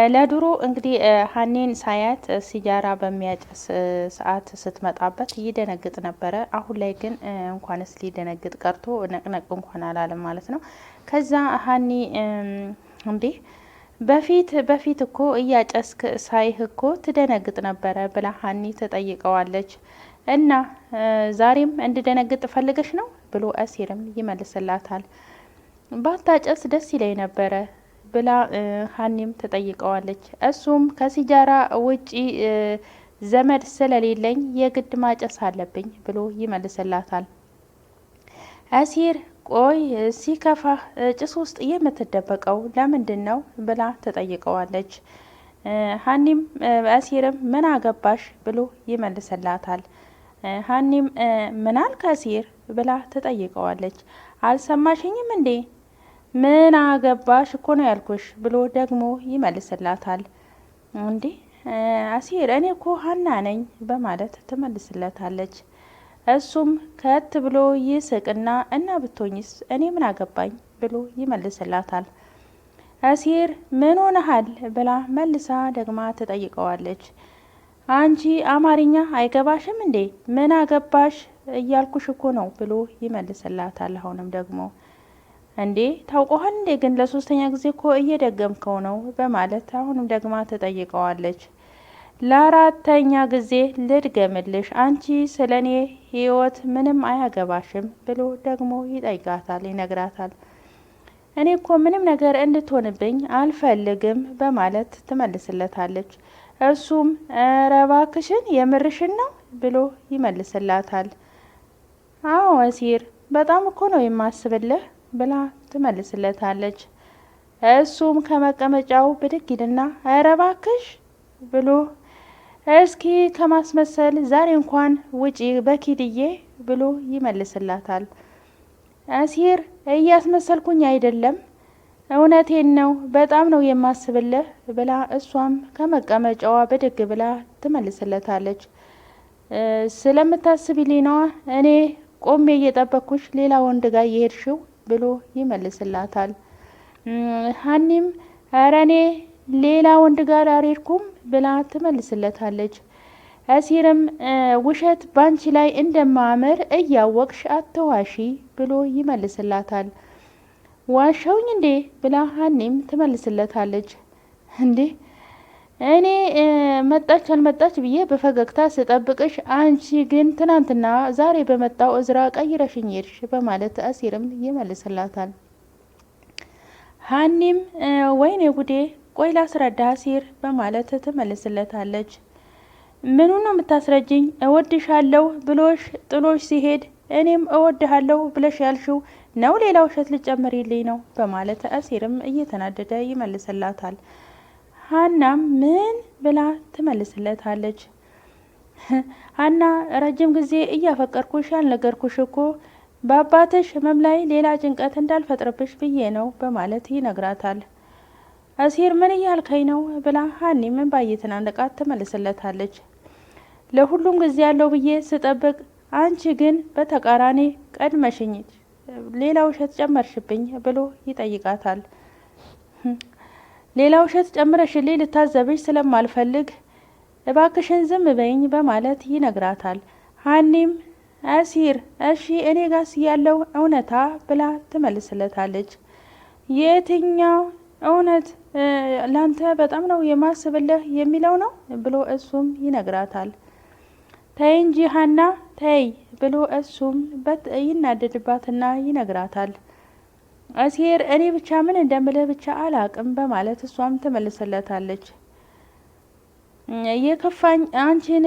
ለድሮ እንግዲህ ሀኔን ሳያት ሲጃራ በሚያጨስ ሰዓት ስትመጣበት ይደነግጥ ነበረ። አሁን ላይ ግን እንኳንስ ሊደነግጥ ቀርቶ ነቅነቅ እንኳን አላለም ማለት ነው። ከዛ ሀኒ እንዴ በፊት እኮ እያጨስክ ሳይህ እኮ ትደነግጥ ነበረ ብላ ሀኒ ትጠይቀዋለች። እና ዛሬም እንድደነግጥ ፈልገሽ ነው ብሎ አሲርም ይመልስላታል። ባታጨስ ደስ ይለኝ ነበረ ብላ ሀኒም ትጠይቀዋለች። እሱም ከሲጃራ ውጪ ዘመድ ስለሌለኝ የግድ ማጨስ አለብኝ ብሎ ይመልስላታል። አሲር ቆይ ሲከፋህ ጭስ ውስጥ የምትደበቀው ለምንድን ነው ብላ ትጠይቀዋለች። ሀኒም አሲርም ምን አገባሽ ብሎ ይመልስላታል። ሀኒም ምን አልክ አሲር ብላ ትጠይቀዋለች። አልሰማሽኝም እንዴ ምን አገባሽ እኮ ነው ያልኩሽ ብሎ ደግሞ ይመልስላታል። እንዴ አሲር እኔ እኮ ሀና ነኝ በማለት ትመልስለታለች። እሱም ከት ብሎ ይስቅና እና ብቶኝስ እኔ ምን አገባኝ ብሎ ይመልስላታል። አሲር ምን ሆነሃል ብላ መልሳ ደግማ ትጠይቀዋለች። አንቺ አማርኛ አይገባሽም እንዴ ምን አገባሽ እያልኩሽ እኮ ነው ብሎ ይመልስላታል። አሁንም ደግሞ እንዴ ታውቀዋል እንዴ ግን ለሶስተኛ ጊዜ እኮ እየደገምከው ነው በማለት አሁንም ደግማ ትጠይቀዋለች። ለአራተኛ ጊዜ ልድገምልሽ አንቺ ስለኔ ህይወት ምንም አያገባሽም ብሎ ደግሞ ይነግራታል። እኔ እኮ ምንም ነገር እንድትሆንብኝ አልፈልግም በማለት ትመልስለታለች። እሱም ኧረ እባክሽን የምርሽን ነው ብሎ ይመልስላታል። አዎ አሲር በጣም እኮ ነው የማስብልህ ብላ ትመልስለታለች። እሱም ከመቀመጫው ብድግ ይልና ኧረ እባክሽ ብሎ እስኪ ከማስመሰል ዛሬ እንኳን ውጪ በኪድዬ ብሎ ይመልስላታል። አሲር እያስመሰልኩኝ አይደለም እውነቴን ነው በጣም ነው የማስብልህ ብላ እሷም ከመቀመጫዋ ብድግ ብላ ትመልስለታለች። ስለምታስቢልኝ ነዋ እኔ ቆሜ እየጠበኩሽ ሌላ ወንድ ጋር እየሄድሽው ብሎ ይመልስላታል። ሀኒም ኧረ እኔ ሌላ ወንድ ጋር አልሄድኩም ብላ ትመልስለታለች። አሲርም ውሸት ባንቺ ላይ እንደማምር እያወቅሽ አትዋሺ ብሎ ይመልስላታል። ዋሻውኝ እንዴ ብላ ሀኒም ትመልስለታለች። እንዴ እኔ መጣች አልመጣች ብዬ በፈገግታ ስጠብቅሽ አንቺ ግን ትናንትና ዛሬ በመጣው እዝራ ቀይረሽኝ ሄድሽ በማለት አሲርም ይመልስላታል። ሀኒም ወይኔ ጉዴ ቆይ ላስረዳ አሲር በማለት ትመልስለታለች። ምኑ ነው የምታስረጅኝ? እወድሻለሁ ብሎሽ ጥሎሽ ሲሄድ እኔም እወድሃለሁ ብለሽ ያልሽው ነው ሌላ ውሸት ልጨምሪልኝ ነው በማለት አሲርም እየተናደደ ይመልስላታል። ሀናም ምን ብላ ትመልስለታለች። ሀና ረጅም ጊዜ እያፈቀርኩሽ ያልነገርኩሽ እኮ በአባትሽ ህመም ላይ ሌላ ጭንቀት እንዳልፈጥርብሽ ብዬ ነው በማለት ይነግራታል። አሲር ምን እያልከኝ ነው ብላ ሀኒም ባየተናነቃት ትመልስለታለች። ለሁሉም ጊዜ ያለው ብዬ ስጠብቅ አንቺ ግን በተቃራኒ ቀድመሽኝ ሌላ ውሸት ጨመርሽብኝ ብሎ ይጠይቃታል። ሌላ ውሸት ጨምረሽልኝ ልታዘብሽ ስለማልፈልግ እባክሽን ዝም በይኝ በማለት ይነግራታል። ሀኒም አሲር እሺ እኔ ጋስ ያለው እውነታ ብላ ትመልስለታለች። የትኛው እውነት ላንተ በጣም ነው የማስብልህ የሚለው ነው ብሎ እሱም ይነግራታል። ተይ እንጂ ሀና ተይ ብሎ እሱም ይናደድባትና ይነግራታል። አሲር እኔ ብቻ ምን እንደምልህ ብቻ አላቅም በማለት እሷም ትመልስለታለች። የከፋኝ አንቺን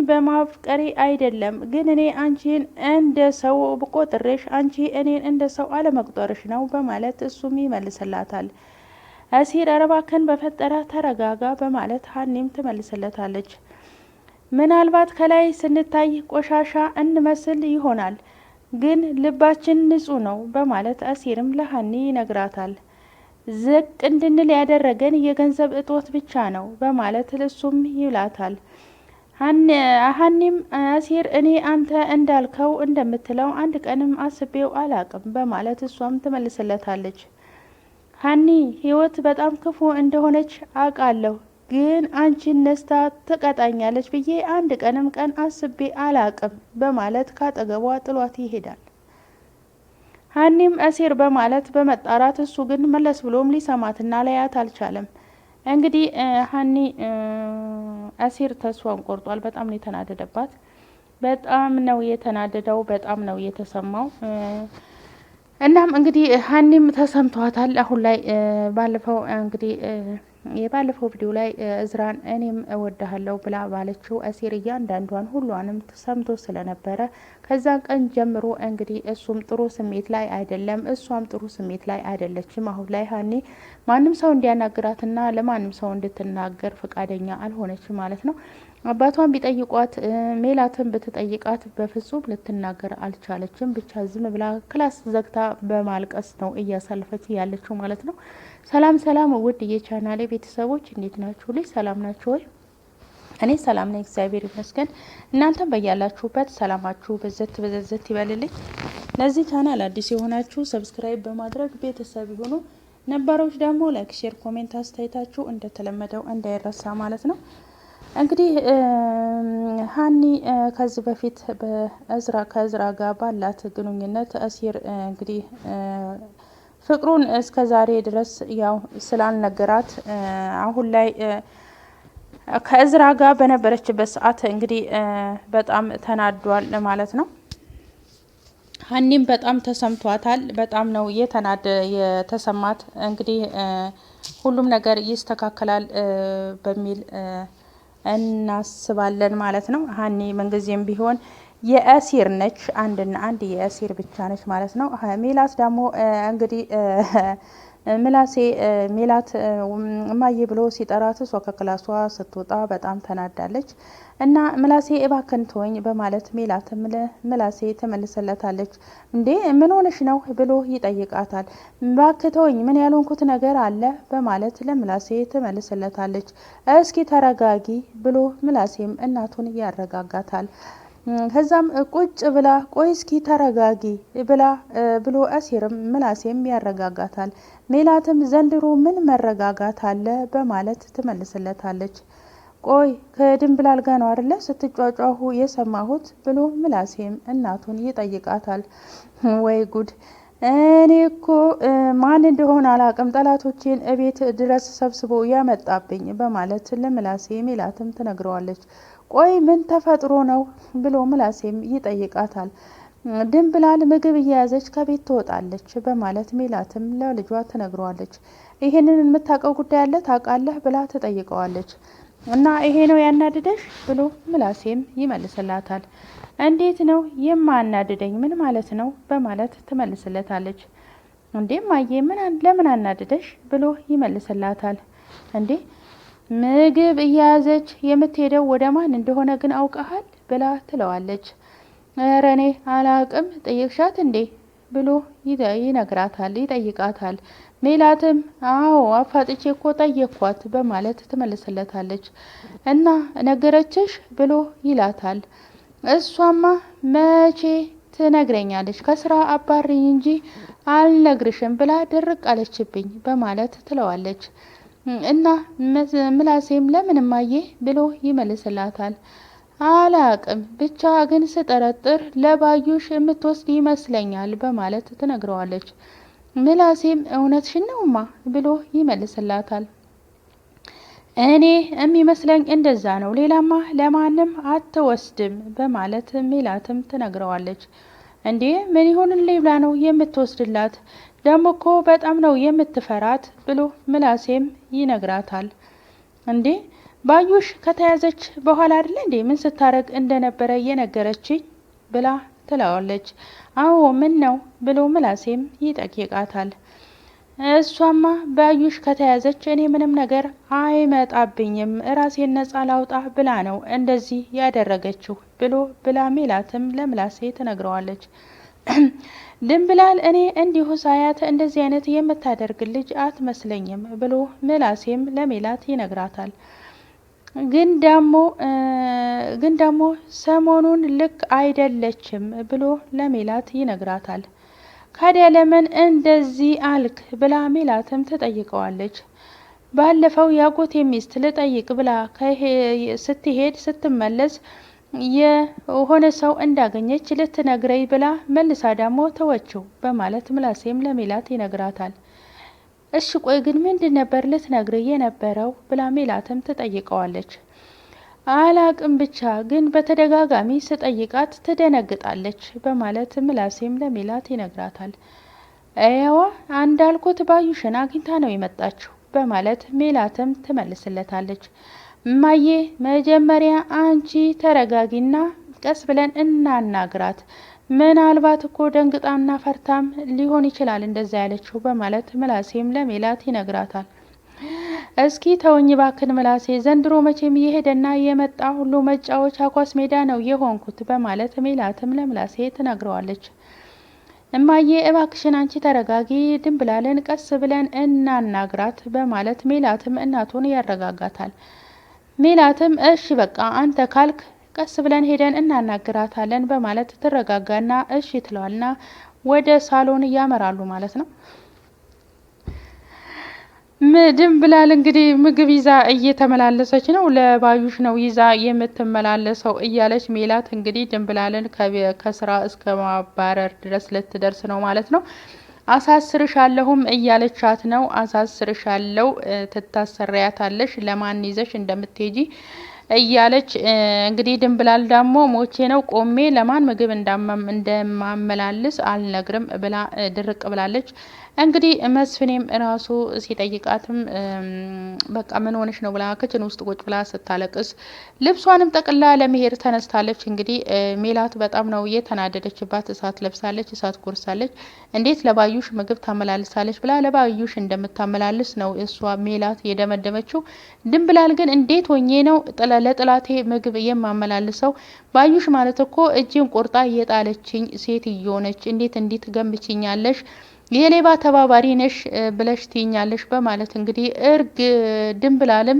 በማፍቀሬ አይደለም ግን እኔ አንቺን እንደ ሰው ቆጥሬሽ አንቺ እኔን እንደ ሰው አለመቁጠርሽ ነው በማለት እሱም ይመልስላታል። አሲር ኧረ እባክህን በፈጠረ ተረጋጋ በማለት ሀኒም ትመልስለታለች። ምናልባት ከላይ ስንታይ ቆሻሻ እንመስል ይሆናል ግን ልባችን ንጹህ ነው በማለት አሲርም ለሀኒ ይነግራታል። ዝቅ እንድንል ያደረገን የገንዘብ እጦት ብቻ ነው በማለት እሱም ይላታል። ሀኒም አሲር እኔ አንተ እንዳልከው እንደምትለው አንድ ቀንም አስቤው አላቅም በማለት እሷም ትመልስለታለች። ሀኒ ህይወት በጣም ክፉ እንደሆነች አውቃለሁ፣ ግን አንቺን ነስታ ትቀጣኛለች ብዬ አንድ ቀንም ቀን አስቤ አላቅም በማለት ካጠገቧ ጥሏት ይሄዳል። ሀኒም አሲር በማለት በመጣራት እሱ ግን መለስ ብሎም ሊሰማትና ላያት አልቻለም። እንግዲህ ሀኒ አሲር ተስፋውን ቆርጧል። በጣም ነው የተናደደባት። በጣም ነው የተናደደው። በጣም ነው የተሰማው። እናም እንግዲህ ሀኒም ተሰምቷታል አሁን ላይ ባለፈው እንግዲህ የባለፈው ቪዲዮ ላይ እዝራን እኔም እወድሃለሁ ብላ ባለችው አሲር እያንዳንዷን ሁሏንም ሰምቶ ስለነበረ ከዛን ቀን ጀምሮ እንግዲህ እሱም ጥሩ ስሜት ላይ አይደለም፣ እሷም ጥሩ ስሜት ላይ አይደለችም። አሁን ላይ ሀኒ ማንም ሰው እንዲያናግራትና ለማንም ሰው እንድትናገር ፈቃደኛ አልሆነችም ማለት ነው። አባቷን ቢጠይቋት ሜላትን ብትጠይቃት በፍጹም ልትናገር አልቻለችም። ብቻ ዝም ብላ ክላስ ዘግታ በማልቀስ ነው እያሳለፈች ያለችው ማለት ነው። ሰላም ሰላም፣ ውድ የቻናሌ ቤተሰቦች እንዴት ናችሁ? ልጅ ሰላም ናችሁ ወይ? እኔ ሰላም ነኝ፣ እግዚአብሔር ይመስገን። እናንተም በያላችሁበት ሰላማችሁ በዘት በዘዘት ይበልልኝ። ለዚህ ቻናል አዲስ የሆናችሁ ሰብስክራይብ በማድረግ ቤተሰብ ይሁኑ። ነባሮች ደግሞ ላይክ፣ ሼር፣ ኮሜንት አስተያየታችሁ እንደተለመደው እንዳይረሳ ማለት ነው። እንግዲህ ሀኒ ከዚህ በፊት ከእዝራ ጋር ባላት ግንኙነት አሲር እንግዲህ ፍቅሩን እስከ ዛሬ ድረስ ያው ስላልነገራት አሁን ላይ ከእዝራ ጋር በነበረችበት ሰዓት እንግዲህ በጣም ተናዷል ማለት ነው። ሀኒም በጣም ተሰምቷታል። በጣም ነው የተሰማት። እንግዲህ ሁሉም ነገር ይስተካከላል በሚል እናስባለን ማለት ነው። ሀኒ ምንጊዜም ቢሆን የአሲር ነች፣ አንድና አንድ የአሲር ብቻ ነች ማለት ነው። ሜላት ደግሞ እንግዲህ ምላሴ ሜላት እማዬ ብሎ ሲጠራት እሷ ከክላሷ ስትወጣ በጣም ተናዳለች እና ምላሴ እባክን ተወኝ በማለት ምላሴ ትመልስለታለች። እንዴ ምን ሆነሽ ነው ብሎ ይጠይቃታል። እባክህ ተወኝ፣ ምን ያልሆንኩት ነገር አለ በማለት ለምላሴ ትመልስለታለች። እስኪ ተረጋጊ ብሎ ምላሴም እናቱን ያረጋጋታል። ከዛም ቁጭ ብላ ቆይ እስኪ ተረጋጊ ብሎ አሲርም ምላሴም ያረጋጋታል። ሜላትም ዘንድሮ ምን መረጋጋት አለ በማለት ትመልስለታለች። ቆይ ከድንብላል ጋር ነው አይደለ ስትጫጫሁ የሰማሁት ብሎ ምላሴም እናቱን ይጠይቃታል። ወይ ጉድ! እኔ እኮ ማን እንደሆነ አላቅም፣ ጠላቶቼን እቤት ድረስ ሰብስቦ ያመጣብኝ በማለት ለምላሴ ሜላትም ትነግረዋለች። ቆይ ምን ተፈጥሮ ነው ብሎ ምላሴም ይጠይቃታል። ድንብላል ምግብ እየያዘች ከቤት ትወጣለች በማለት ሜላትም ለልጇ ትነግረዋለች። ይሄንን የምታውቀው ጉዳይ አለ ታውቃለህ ብላ ትጠይቀዋለች። እና ይሄ ነው ያናድደሽ ብሎ ምላሴም ይመልስላታል። እንዴት ነው የማናድደኝ? ምን ማለት ነው በማለት ትመልስለታለች። እንዴ ማዬ ለምን አናድደሽ ብሎ ይመልስላታል። እንዴ ምግብ እያያዘች የምትሄደው ወደ ማን እንደሆነ ግን አውቀሃል ብላ ትለዋለች። ኧረ እኔ አላቅም ጠየቅሻት እንዴ ብሎ ይጠይቃታል። ሜላትም አዎ አፋጥቼ እኮ ጠየኳት በማለት ትመልስለታለች። እና ነገረችሽ ብሎ ይላታል። እሷማ መቼ ትነግረኛለች፣ ከስራ አባሪኝ እንጂ አልነግርሽም ብላ ድርቅ አለችብኝ በማለት ትለዋለች። እና ምላሴም ለምን እማዬ ብሎ ይመልስላታል። አላቅም ብቻ ግን ስጠረጥር ለባዩሽ የምትወስድ ይመስለኛል በማለት ትነግረዋለች። ምላሴም እውነትሽን ነውማ ብሎ ይመልስላታል። እኔ የሚመስለኝ እንደዛ ነው፣ ሌላማ ለማንም አትወስድም በማለት ሜላትም ትነግረዋለች። እንዴ ምን ይሆንልኝ ብላ ነው የምትወስድላት? ደሞ እኮ በጣም ነው የምትፈራት ብሎ ምላሴም ይነግራታል። እንዴ ባዩሽ ከተያዘች በኋላ አይደለ እንዴ ምን ስታረግ እንደነበረ የነገረችኝ ብላ ትለዋለች። አዎ ምን ነው ብሎ ምላሴም ይጠይቃታል። እሷማ ባዩሽ ከተያዘች እኔ ምንም ነገር አይመጣብኝም ራሴን ነጻ ላውጣ ብላ ነው እንደዚህ ያደረገችው ብላ ሜላትም ለምላሴ ትነግረዋለች። ድንብላል እኔ እንዲሁ ሳያት እንደዚህ አይነት የምታደርግ ልጅ አትመስለኝም ብሎ ምላሴም ለሜላት ይነግራታል። ግን ደግሞ ሰሞኑን ልክ አይደለችም ብሎ ለሜላት ይነግራታል። ካዲያ ለምን እንደዚህ አልክ ብላ ሜላትም ትጠይቀዋለች። ባለፈው ያጎቴ ሚስት ልጠይቅ ብላ ስትሄድ ስትመለስ የሆነ ሰው እንዳገኘች ልትነግረኝ ብላ መልሳ ደግሞ ተወችው በማለት ምላሴም ለሜላት ይነግራታል። እሺ ቆይ ግን ምንድን ነበር ልትነግረኝ የነበረው ብላ ሜላትም ትጠይቀዋለች። አላቅም ብቻ ግን በተደጋጋሚ ስጠይቃት ትደነግጣለች በማለት ምላሴም ለሜላት ይነግራታል። እያዋ እንዳልኩት ባዩሽን አግኝታ ነው የመጣችው በማለት ሜላትም ትመልስለታለች። እማዬ መጀመሪያ አንቺ ተረጋጊና ቀስ ብለን እናናግራት፣ ምናልባት እኮ ደንግጣና ፈርታም ሊሆን ይችላል እንደዛ ያለችው በማለት ምላሴም ለሜላት ይነግራታል። እስኪ ተወኝ ባክን ምላሴ፣ ዘንድሮ መቼም የሄደና የመጣ ሁሉ መጫወቻ ኳስ ሜዳ ነው የሆንኩት በማለት ሜላትም ለምላሴ ትነግረዋለች። እማዬ እባክሽን አንቺ ተረጋጊ፣ ድንብላልን ቀስ ብለን እናናግራት በማለት ሜላትም እናቱን ያረጋጋታል። ሜላትም እሺ በቃ አንተ ካልክ ቀስ ብለን ሄደን እናናግራታለን በማለት ትረጋጋና እሺ ትለዋልና ወደ ሳሎን ያመራሉ ማለት ነው። ድንብላል እንግዲህ ምግብ ይዛ እየተመላለሰች ነው። ለባዩሽ ነው ይዛ የምትመላለሰው እያለች ሜላት እንግዲህ ድንብላልን ከስራ እስከ ማባረር ድረስ ልትደርስ ነው ማለት ነው። አሳስርሻለሁም እያለቻት ነው። አሳስርሻለሁ፣ ትታሰሪያታለሽ፣ ለማን ይዘሽ እንደምትሄጂ እያለች እንግዲህ ድንብላል ደግሞ ሞቼ ነው ቆሜ ለማን ምግብ እንደማመላልስ አልነግርም ብላ ድርቅ ብላለች። እንግዲህ መስፍኔም ራሱ ሲጠይቃትም በቃ ምን ሆነሽ ነው ብላ ክችን ውስጥ ቁጭ ብላ ስታለቅስ ልብሷንም ጠቅላ ለመሄድ ተነስታለች። እንግዲህ ሜላት በጣም ነው የተናደደችባት። እሳት ለብሳለች፣ እሳት ጎርሳለች። እንዴት ለባዩሽ ምግብ ታመላልሳለች ብላ ለባዩሽ እንደምታመላልስ ነው እሷ ሜላት የደመደመችው። ድንብላል ግን እንዴት ሆኜ ነው ለጥላቴ ምግብ የማመላልሰው? ባዩሽ ማለት እኮ እጅን ቆርጣ የጣለችኝ ሴትዮ ነች። እንዴት እንዲት ገምችኛለሽ? የሌባ ተባባሪ ነሽ ብለሽ ትይኛለሽ በማለት እንግዲህ ድንብላልም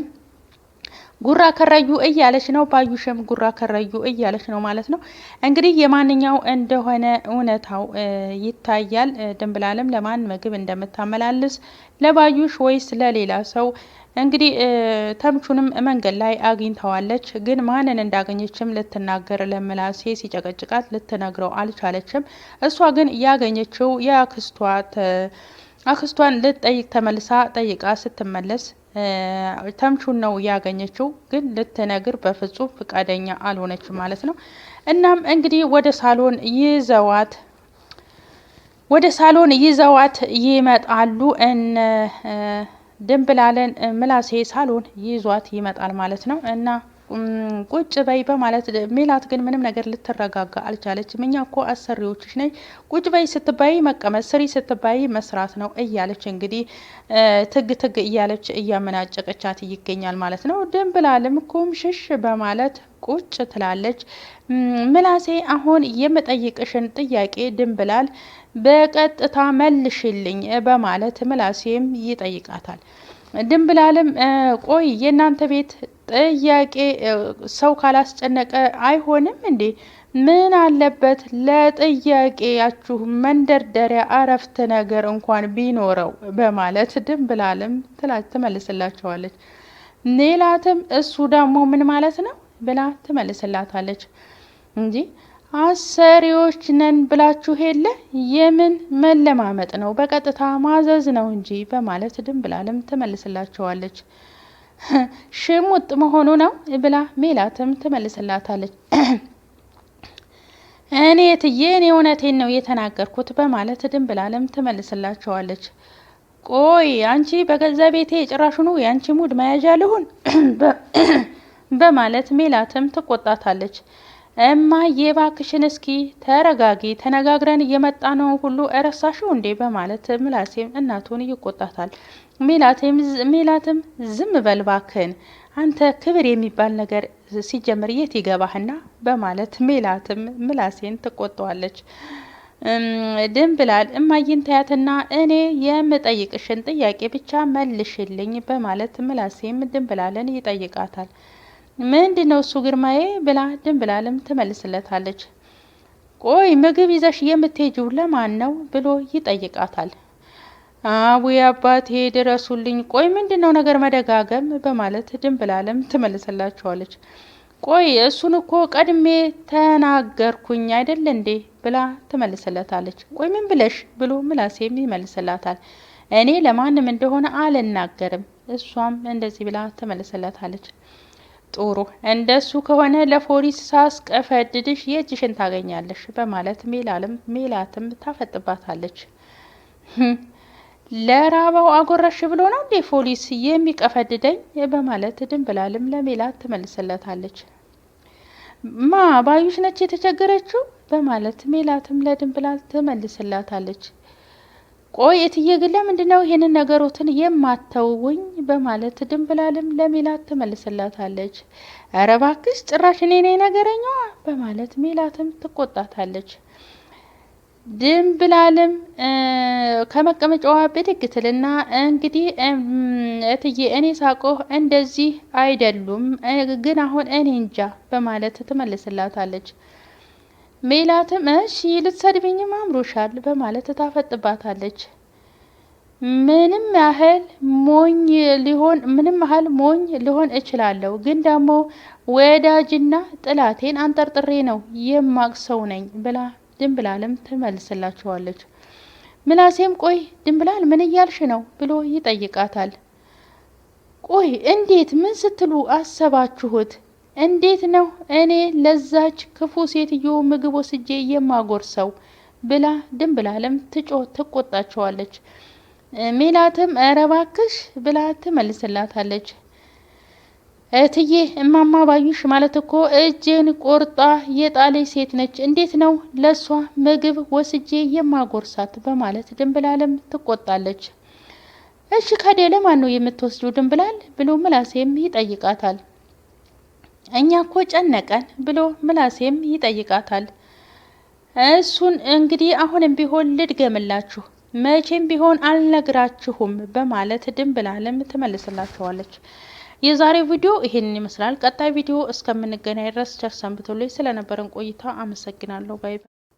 ጉራ ከረዩ እያለች ነው። ባዩሽም ጉራ ከረዩ እያለች ነው ማለት ነው። እንግዲህ የማንኛው እንደሆነ እውነታው ይታያል። ድንብላልም ለማን ምግብ እንደምታመላልስ ለባዩሽ ወይስ ለሌላ ሰው? እንግዲህ ተምቹንም መንገድ ላይ አግኝተዋለች። ግን ማንን እንዳገኘችም ልትናገር ለምላሴ ሲጨቀጭቃት ልትነግረው አልቻለችም። እሷ ግን ያገኘችው አክስቷን ልትጠይቅ ተመልሳ ጠይቃ ስትመለስ ተምቹን ነው ያገኘችው። ግን ልትነግር በፍጹም ፍቃደኛ አልሆነችም ማለት ነው። እናም እንግዲህ ወደ ሳሎን ይዘዋት ይመጣሉ። ድንብላልን ምላሴ ሳሎን ይዟት ይመጣል ማለት ነው። እና ቁጭ በይ በማለት ሜላት ግን ምንም ነገር ልትረጋጋ አልቻለችም። እኛ እኮ አሰሪዎችሽ ነኝ፣ ቁጭ በይ ስትባይ መቀመጥ፣ ስሪ ስትባይ መስራት ነው እያለች እንግዲህ ትግ እያለች እያመናጨቀቻት ይገኛል ማለት ነው። ድንብላልም ኩምሽሽ በማለት ቁጭ ትላለች። ምላሴ አሁን የምጠይቅሽን ጥያቄ ድንብላል በቀጥታ መልሽልኝ በማለት ምላሴም ይጠይቃታል። ድንብላልም ቆይ የእናንተ ቤት ጥያቄ ሰው ካላስጨነቀ አይሆንም እንዴ? ምን አለበት ለጥያቄያችሁ መንደርደሪያ አረፍተ ነገር እንኳን ቢኖረው በማለት ድንብላልም ትመልስላቸዋለች። ሜላትም እሱ ደግሞ ምን ማለት ነው ብላ ትመልስላታለች። እንጂ አሰሪዎች ነን ብላችሁ የለ የምን መለማመጥ ነው? በቀጥታ ማዘዝ ነው እንጂ በማለት ድንብላልም ትመልስላቸዋለች። ሽሙጥ መሆኑ ነው ብላ ሜላትም ትመልስላታለች። እኔ እውነቴን ነው የተናገርኩት በማለት ድንብላልም ትመልስላቸዋለች። ቆይ አንቺ በገዛ ቤቴ ጭራሹኑ የአንቺ ሙድ መያዣ ልሁን በማለት ሜላትም ትቆጣታለች። እማዬ እባክሽን እስኪ ተረጋጊ፣ ተነጋግረን እየመጣ ነው ሁሉ እረሳሽው እንዴ በማለት ምላሴም እናቱን ይቆጣታል። ሜላትም ዝም በል እባክህን አንተ ክብር የሚባል ነገር ሲጀምር የት ይገባህና በማለት ሜላትም ምላሴን ትቆጣዋለች። ድንብላል እማዬን ታያትና እኔ የምጠይቅሽን ጥያቄ ብቻ መልሽልኝ በማለት ምላሴም ድንብላልን ይጠይቃታል። ምንድነው እሱ ግርማዬ ብላ ድንብላልም ትመልስለታለች። ቆይ ምግብ ይዘሽ የምትሄጂው ለማን ነው ብሎ ይጠይቃታል። አቡዬ አባቴ ድረሱልኝ። ቆይ ምንድነው ነገር መደጋገም በማለት ድንብላልም ትመልስላቸዋለች። ቆይ እሱን እኮ ቀድሜ ተናገርኩኝ አይደል እንዴ ብላ ትመልስለታለች። ቆይ ምን ብለሽ ብሎ ምላሴም ይመልስላታል። እኔ ለማንም እንደሆነ አልናገርም። እሷም እንደዚህ ብላ ትመልስለታለች። ጥሩ እንደሱ ከሆነ ለፖሊስ ሳስቀፈድድሽ የእጅሽን ታገኛለሽ በማለት ሜላትም ታፈጥባታለች። ለራባው አጎረሽ ብሎ ነው እንዴ ፖሊስ የሚቀፈድደኝ በማለት ድንብላልም ለሜላት ትመልስለታለች። ማ ባዩሽ ነች የተቸገረችው በማለት ሜላትም ለድንብላል ትመልስላታለች። ቆይ እትዬ ግን ለምንድነው ይሄንን ነገሮትን የማተውኝ በማለት ድንብላልም ለሜላት ትመልስላታለች። ኧረ እባክሽ ጭራሽ እኔ ነኝ ነገረኛዋ በማለት ሜላትም ትቆጣታለች። ድንብላልም ከመቀመጫዋ ብድግ ትልና እንግዲህ እትዬ እኔ ሳቆህ እንደዚህ አይደሉም ግን አሁን እኔ እንጃ በማለት ትመልስላታለች። ሜላትም እሺ ልትሰድብኝም አምሮሻል በማለት ታፈጥባታለች። ምንም ያህል ሞኝ ሊሆን እችላለሁ ግን ደግሞ ወዳጅና ጥላቴን አንጠርጥሬ ነው የማቅሰው ነኝ ብላ ድንብላልም ትመልስላቸዋለች። ምላሴም ቆይ ድንብላል ምን እያልሽ ነው ብሎ ይጠይቃታል። ቆይ እንዴት ምን ስትሉ አሰባችሁት? እንዴት ነው እኔ ለዛች ክፉ ሴትዮ ምግብ ወስጄ የማጎርሰው ብላ ድንብላልም ትቆጣቸዋለች። ሜላትም ኧረ እባክሽ ብላ ትመልስላታለች። እትዬ እማማ ባዩሽ ማለት እኮ እጄን ቆርጣ የጣለች ሴት ነች። እንዴት ነው ለሷ ምግብ ወስጄ የማጎርሳት በማለት ድንብላልም ትቆጣለች። እሺ ከዴ ለማን ነው የምትወስጂው ድንብላል ብሎ ምላሴም ይጠይቃታል። እኛ እኮ ጨነቀን ብሎ ምላሴም ይጠይቃታል። እሱን እንግዲህ አሁንም ቢሆን ልድገምላችሁ መቼም ቢሆን አልነግራችሁም በማለት ድንብላልም ትመልስላቸዋለች። የዛሬው ቪዲዮ ይሄንን ይመስላል። ቀጣይ ቪዲዮ እስከምንገናኝ ድረስ ቸር ሰንብቱልኝ። ስለነበረን ቆይታ አመሰግናለሁ። ባይ